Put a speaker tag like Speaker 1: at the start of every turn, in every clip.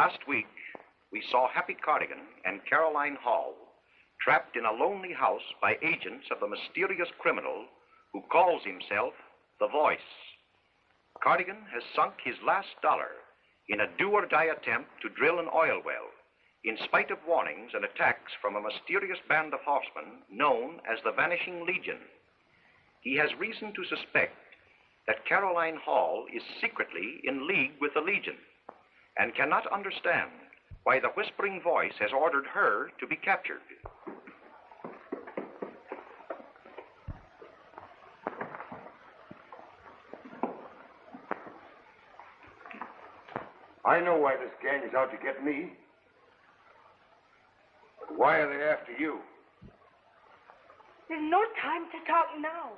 Speaker 1: Last week, we saw Happy Cardigan and Caroline Hall trapped in a lonely house by agents of the mysterious criminal who calls himself the Voice. Cardigan has sunk his last dollar in a do-or-die attempt to drill an oil well, in spite of warnings and attacks from a mysterious band of horsemen known as the Vanishing Legion. He has reason to suspect that Caroline Hall is secretly in league with the Legion and cannot understand why the whispering voice has ordered her to be captured.
Speaker 2: I know why this gang is out to get me. But why are they after you?
Speaker 3: There's no time to talk now.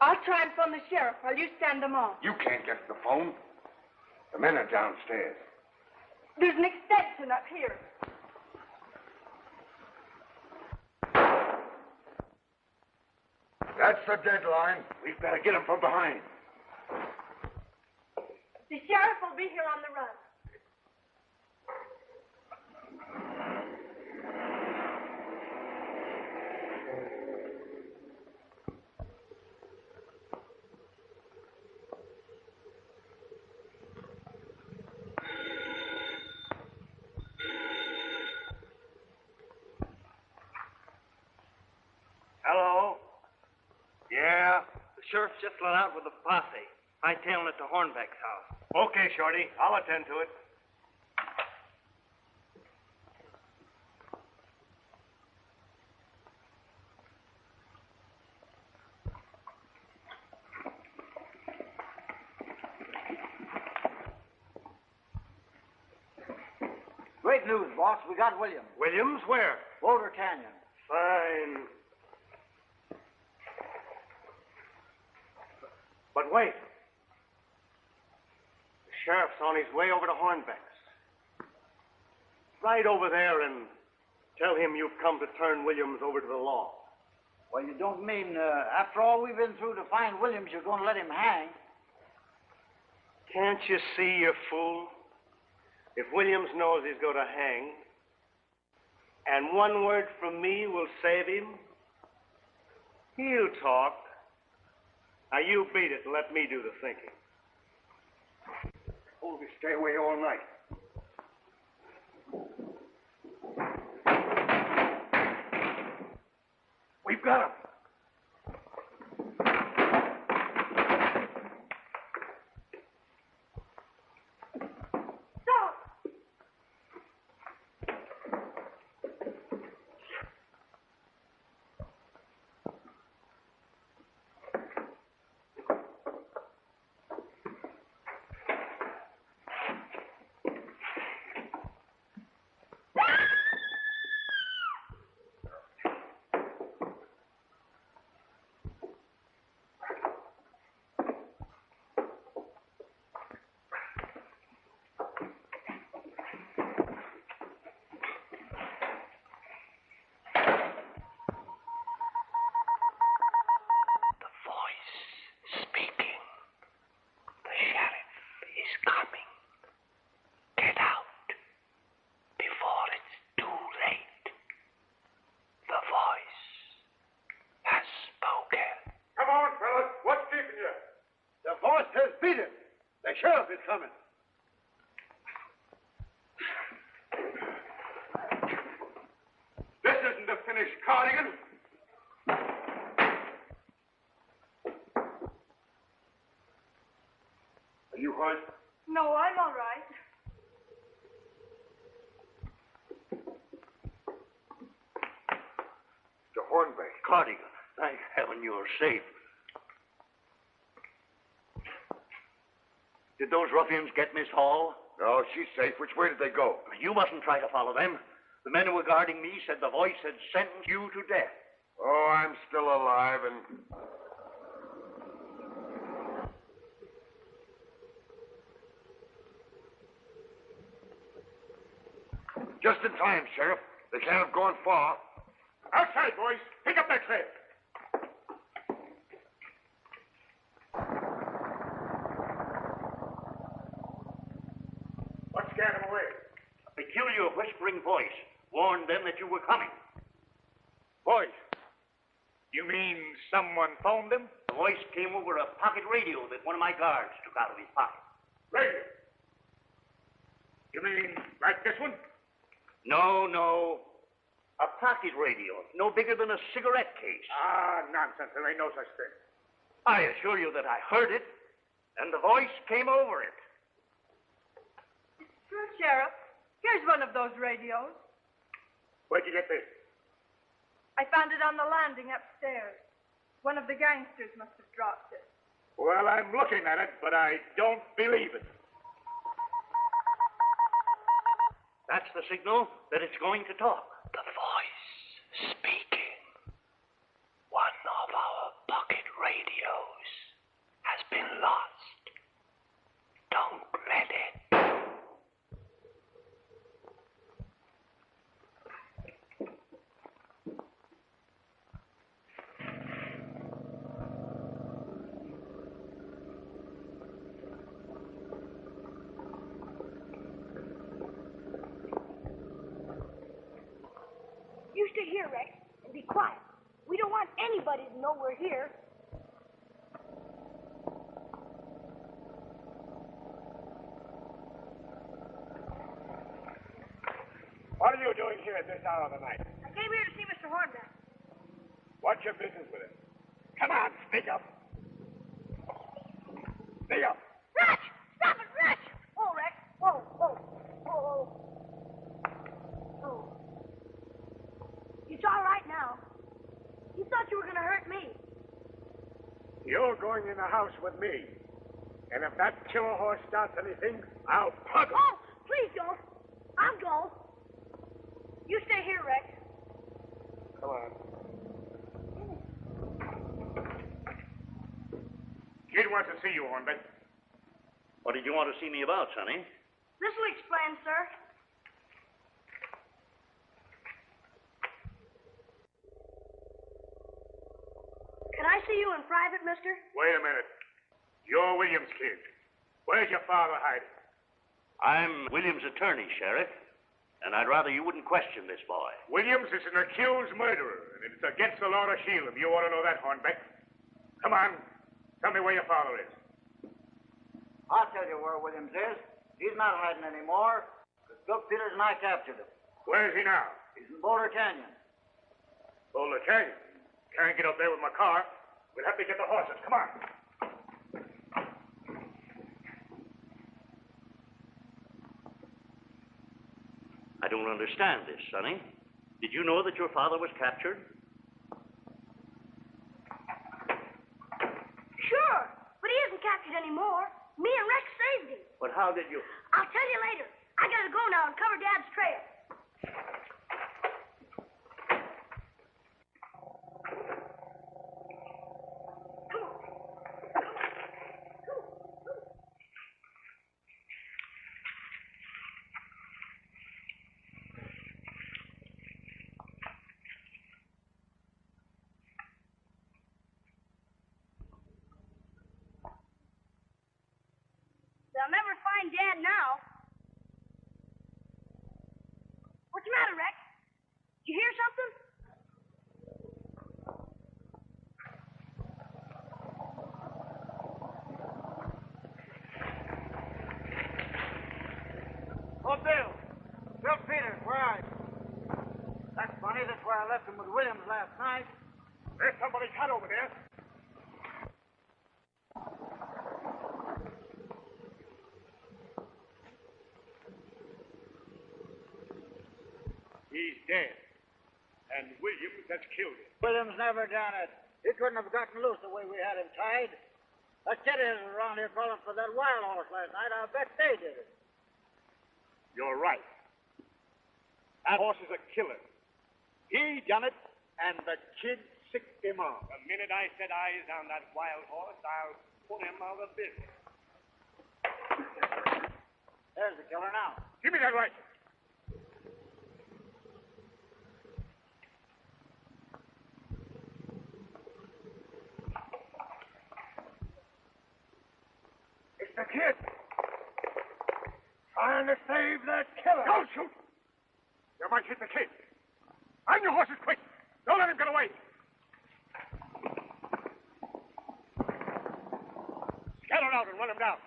Speaker 3: I'll try and phone the sheriff while you stand them off.
Speaker 2: You can't get to the phone. The men are downstairs.
Speaker 3: There's an extension up here.
Speaker 2: That's the deadline. We've got to get them from behind.
Speaker 3: The sheriff will be here on the run.
Speaker 4: Hello? Yeah? The sheriff's just let out with a posse. Hightailing it to Hornbeck's house.
Speaker 2: Okay, Shorty. I'll attend to it.
Speaker 5: Great news, boss. We got Williams.
Speaker 2: Williams, where?
Speaker 5: Boulder Canyon.
Speaker 2: Fine. But wait. The sheriff's on his way over to Hornbeck's. Ride over there and tell him you've come to turn Williams over to the law.
Speaker 5: Well, you don't mean, after all we've been through to find Williams, you're going to let him hang?
Speaker 2: Can't you see, you fool? If Williams knows he's going to hang, and one word from me will save him, he'll talk. Now, you beat it and let me do the thinking. Hold me, stay away all night. We've got him. The sheriff is coming. This isn't the finish, Cardigan. Are you hurt?
Speaker 3: No, I'm all right.
Speaker 2: To Hornbeck.
Speaker 4: Cardigan, thank heaven you're safe. Did those ruffians get Miss Hall?
Speaker 2: No, she's safe. Which way did they go?
Speaker 4: You mustn't try to follow them. The men who were guarding me said the voice had sentenced you to death.
Speaker 2: Oh, I'm still alive and... Just in time, Sheriff. They can't have gone far. Outside, boys. Pick up that trail. Let's get him away.
Speaker 6: peculiar whispering voice warned them that you were coming.
Speaker 7: Voice? You mean someone phoned them?
Speaker 6: The voice came over a pocket radio that one of my guards took out of his pocket.
Speaker 7: Radio? You mean like this one?
Speaker 6: No, no. A pocket radio, no bigger than a cigarette case.
Speaker 7: Ah, nonsense. There ain't no such thing.
Speaker 6: I assure you that I heard it, and the voice came over it.
Speaker 3: Sure, Sheriff. Here's one of those radios.
Speaker 7: Where'd you get this?
Speaker 3: I found it on the landing upstairs. One of the gangsters must have dropped it.
Speaker 7: Well, I'm looking at it, but I don't believe it.
Speaker 6: That's the signal that it's going to talk. The voice speaking. One of our pocket radios has been lost. Don't let it.
Speaker 8: You stay here, Rex, and be quiet. We don't want anybody to know we're here.
Speaker 7: What are you doing here at this hour of the night?
Speaker 8: I came here to see Mr. Hornback.
Speaker 7: What's your business with him? Come on, speak up. Speak up.
Speaker 8: Rex! Stop it, Rex! Oh, Rex. Whoa, whoa, whoa, whoa. Oh. It's all right now. You thought you were going to hurt me.
Speaker 7: You're going in the house with me. And if that killer horse starts anything, I'll plug him.
Speaker 8: Oh, please don't. I'll go. You stay here, Rex.
Speaker 7: Come on. Kid wants to see you, Hornbeck.
Speaker 6: What did you want to see me about, Sonny?
Speaker 8: This'll explain, sir. Can I see you in private, mister?
Speaker 7: Wait a minute. You're Williams' kid. Where's your father hiding?
Speaker 6: I'm William's attorney, Sheriff, and I'd rather you wouldn't question this boy.
Speaker 7: Williams is an accused murderer, and it's against the law to shield him. You ought to know that, Hornbeck. Come on. Tell me where your father is.
Speaker 5: I'll tell you where Williams is. He's not hiding anymore. Bill Peters and I captured him.
Speaker 7: Where is he now?
Speaker 5: He's in Boulder Canyon.
Speaker 7: Boulder Canyon. Can't get up there with my car. We'll have to get the horses. Come on.
Speaker 6: I don't understand this, Sonny. Did you know that your father was captured?
Speaker 8: Sure, but he isn't captured anymore. Me and Rex saved him.
Speaker 6: But how did you...
Speaker 8: I'll tell you later. I gotta go now and cover Dad's trail. They'll never find Dad now. What's the matter, Rex? Did you hear something?
Speaker 5: Oh, Bill. Bill Peters, where are you? That's funny. That's where I left him with Williams last night.
Speaker 7: There's somebody cut over there. He's dead. And Williams has killed him.
Speaker 5: Williams never done it. He couldn't have gotten loose the way we had him tied. The kiddies were around here calling for that wild horse last night. I bet they did it.
Speaker 7: You're right. That horse is a killer. He done it, and the kid sicked him off.
Speaker 2: The minute I set eyes on that wild horse, I'll put him out of business.
Speaker 5: There's the killer now.
Speaker 7: Give me that rifle. It's the kid. Trying to save that killer. Don't shoot. You might hit the kid. On your horses, quick. Don't let him get away. Scatter out and run him down.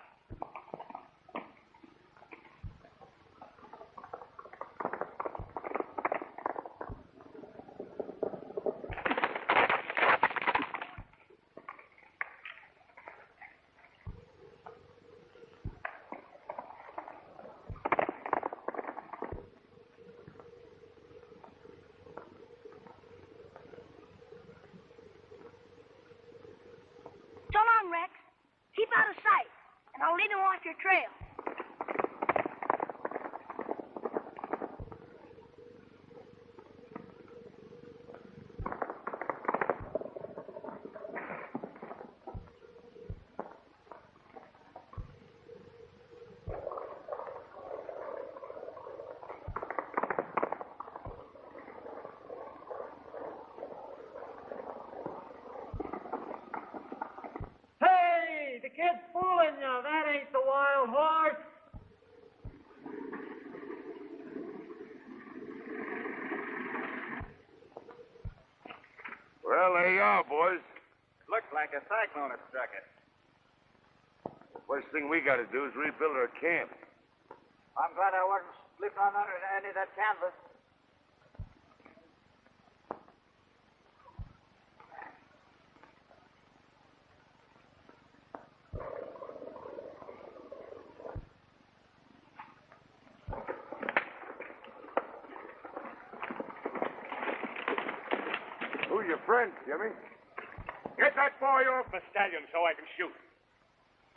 Speaker 8: So long, Rex. Keep out of sight, and I'll lead him off your trail.
Speaker 5: Hey, the kid's fooling you. That ain't the wild horse.
Speaker 7: Well, there you are, boys.
Speaker 2: Looks like a cyclone has struck it.
Speaker 7: The first thing we got to do is rebuild our camp.
Speaker 5: I'm glad I wasn't sleeping on under any of that canvas.
Speaker 7: Who's your friend, Jimmy? Get that boy off the stallion so I can shoot.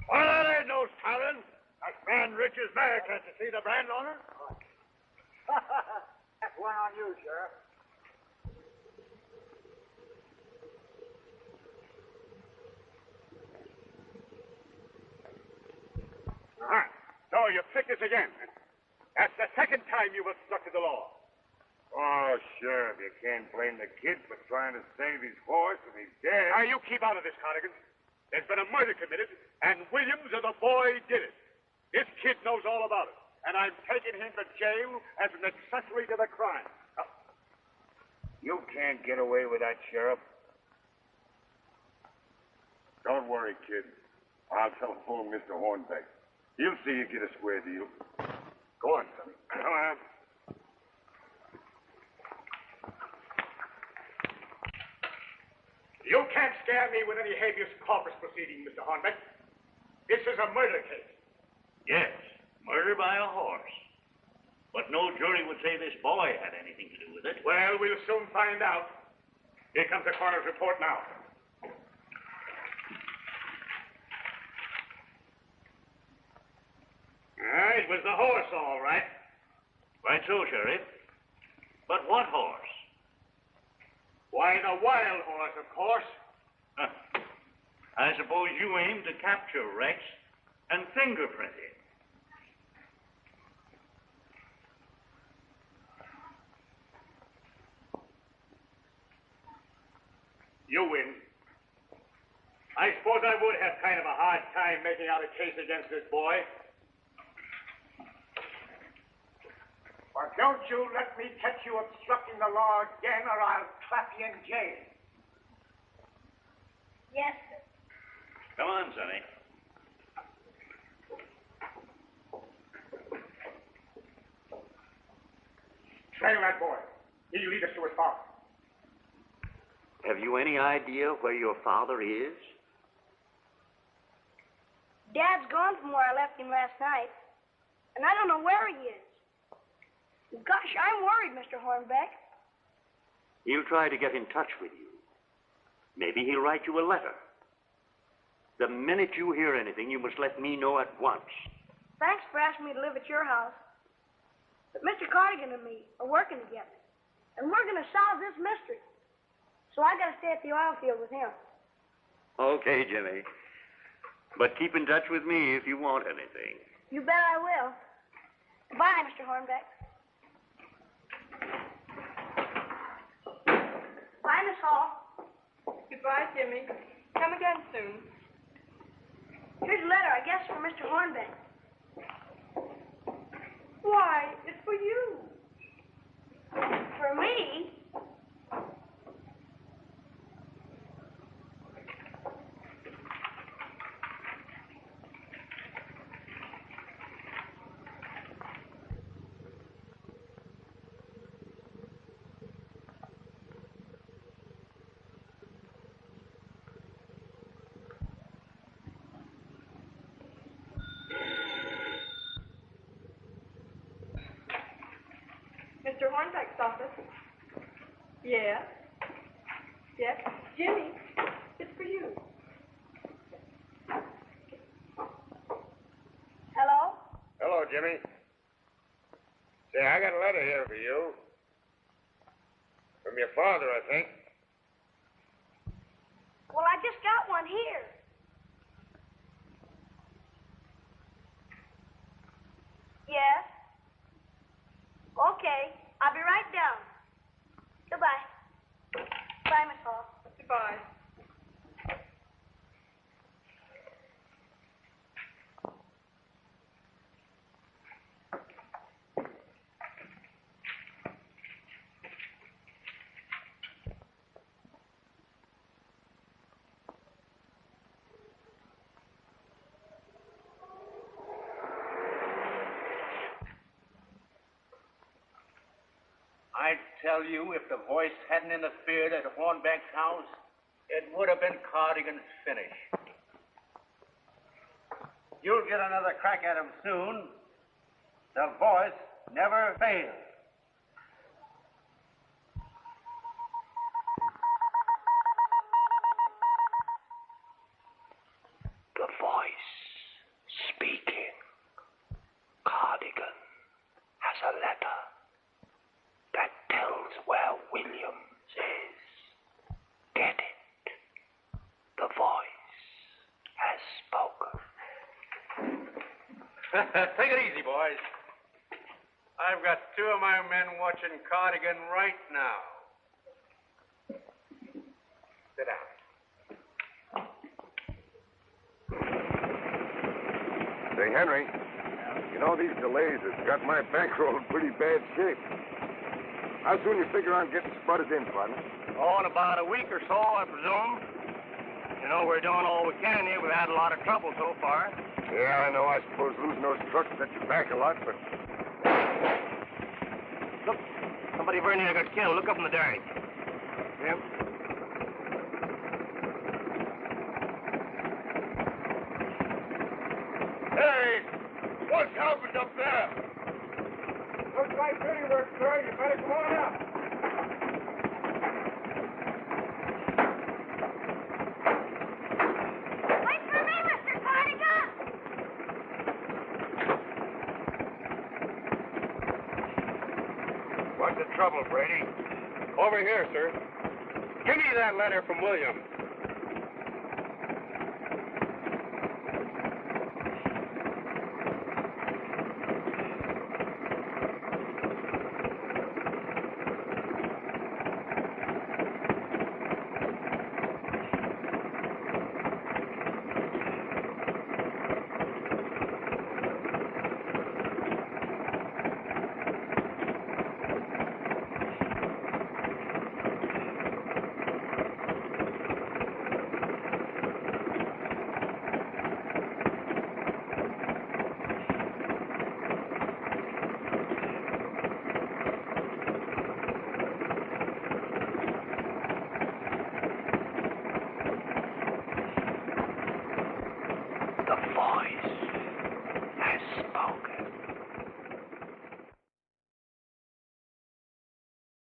Speaker 7: Well, that ain't no stallion. That man Rich's mare. Can't you see the brand on her?
Speaker 5: That's one on you, Sheriff.
Speaker 7: Ah, so you picked us again. That's the second time you've obstructed the law. Oh, Sheriff, you can't blame the kid for trying to save his horse and he's dead. Now, you keep out of this, Cardigan. There's been a murder committed, and Williams or the boy did it. This kid knows all about it, and I'm taking him to jail as an accessory to the crime. You can't get away with that, Sheriff. Don't worry, kid. I'll telephone Mr. Hornbeck. He'll see you get a square deal. Go on, Sonny. Come on. You can't scare me with any habeas corpus proceeding, Mr. Hornbeck. This is a murder case.
Speaker 6: Yes, murder by a horse. But no jury would say this boy had anything to do with it.
Speaker 7: Well, we'll soon find out. Here comes the coroner's report now.
Speaker 6: It was the horse, all right. Right so, Sheriff. But what horse?
Speaker 7: Why, the wild horse, of course.
Speaker 6: Huh. I suppose you aim to capture Rex and fingerprint him.
Speaker 7: You win. I suppose I would have kind of a hard time making out a case against this boy. But don't you let me catch you obstructing the law again, or I'll clap you in jail.
Speaker 8: Yes, sir.
Speaker 6: Come on, Sonny.
Speaker 7: Trail that boy. He'll lead us to his father.
Speaker 1: Have you any idea where your father is?
Speaker 8: Dad's gone from where I left him last night, and I don't know where he is. Gosh, I'm worried, Mr. Hornbeck.
Speaker 1: He'll try to get in touch with you. Maybe he'll write you a letter. The minute you hear anything, you must let me know at once.
Speaker 8: Thanks for asking me to live at your house. But Mr. Cardigan and me are working together, and we're going to solve this mystery. So I got to stay at the oil field with him.
Speaker 1: Okay, Jimmy. But keep in touch with me if you want anything.
Speaker 8: You bet I will. Goodbye, Mr. Hornbeck. Bye, Miss Hall.
Speaker 3: Goodbye, Jimmy. Come again soon.
Speaker 8: Here's a letter, I guess, from Mr. Hornbeck.
Speaker 3: Why, it's for you. Mr. Hornbeck's office. Yes. Yes. Jimmy, it's for you.
Speaker 8: Hello?
Speaker 7: Hello, Jimmy. Say, I got a letter here for you. From your father, I think.
Speaker 8: Well, I just got one here. Yes? Okay. I'll be right down. Goodbye. Bye, Miss Hall.
Speaker 3: Goodbye.
Speaker 2: I tell you, if the voice hadn't interfered at Hornbeck's house, it would have been Cardigan's finish. You'll get another crack at him soon. The voice never fails.
Speaker 6: The voice speaking. Cardigan has a letter that tells where Williams is. Get it? The voice has spoken.
Speaker 2: Take it easy, boys. I've got two of my men watching Cardigan right now. Sit down.
Speaker 7: Say, Henry, you know, these delays have got my bankroll in pretty bad shape. How soon you figure on getting sputtered in, partner?
Speaker 4: Oh, in about a week or so, I presume. You know, we're doing all we can here. We've had a lot of trouble so far.
Speaker 7: Yeah, I know. I suppose losing those trucks set you back a lot, but...
Speaker 4: Look, somebody very near got killed. Look up in the derrick.
Speaker 7: Him? Hey! What's happened up there? Looks like dirty work, sir. You better come on up.
Speaker 8: Wait for me, Mr. Cardigan!
Speaker 7: What's the trouble, Brady?
Speaker 2: Over here, sir. Give me that letter from William.
Speaker 6: The voice has spoken.